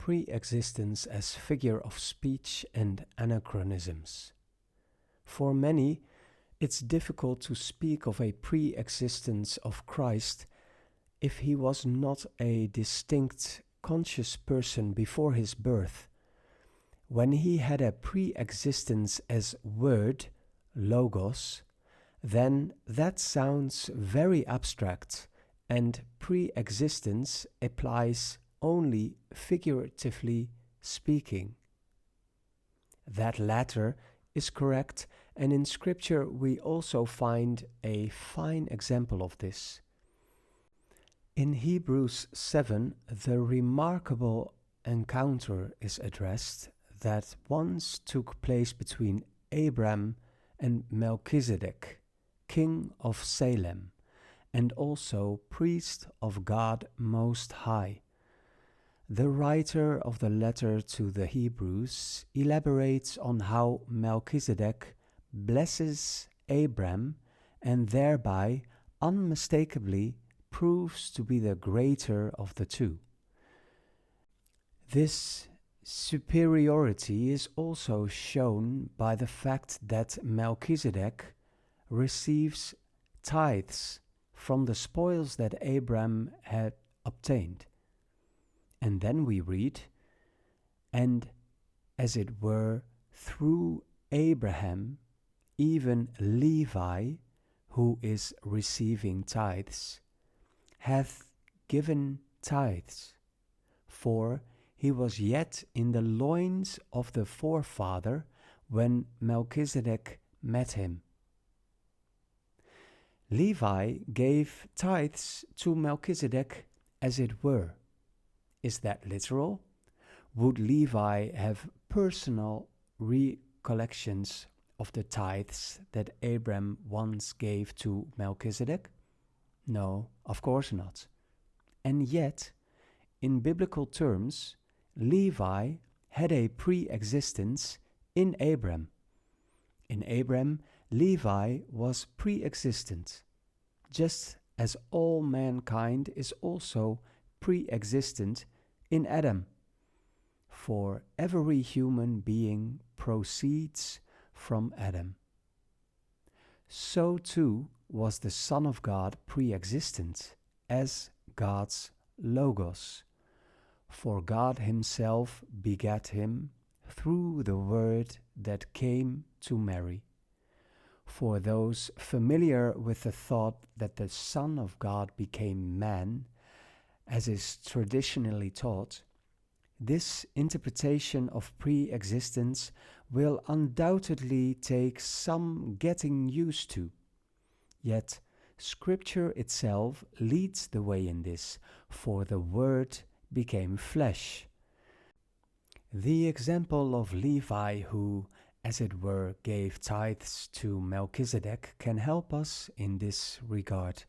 pre-existence as figure of speech and anachronisms. For many, it's difficult to speak of a pre-existence of Christ if he was not a distinct conscious person before his birth. When he had a pre-existence as word, logos, then that sounds very abstract, and pre-existence applies only figuratively speaking. That latter is correct, and in Scripture we also find a fine example of this. In Hebrews 7, the remarkable encounter is addressed that once took place between Abram and Melchizedek, king of Salem, and also priest of God Most High. The writer of the letter to the Hebrews elaborates on how Melchizedek blesses Abram and thereby unmistakably proves to be the greater of the two. This superiority is also shown by the fact that Melchizedek receives tithes from the spoils that Abram had obtained. And then we read, and as it were through Abraham, even Levi, who is receiving tithes, hath given tithes, for he was yet in the loins of the forefather when Melchizedek met him. Levi gave tithes to Melchizedek as it were. Is that literal? Would Levi have personal recollections of the tithes that Abram once gave to Melchizedek? No, of course not. And yet, in biblical terms, Levi had a pre-existence in Abram. In Abram, Levi was pre-existent, just as all mankind is also pre-existent in Adam. For every human being proceeds from Adam. So too was the Son of God pre-existent as God's Logos. For God himself begat him through the word that came to Mary. For those familiar with the thought that the Son of God became man, as is traditionally taught, this interpretation of pre-existence will undoubtedly take some getting used to. Yet, Scripture itself leads the way in this, for the Word became flesh. The example of Levi, who, as it were, gave tithes to Melchizedek, can help us in this regard.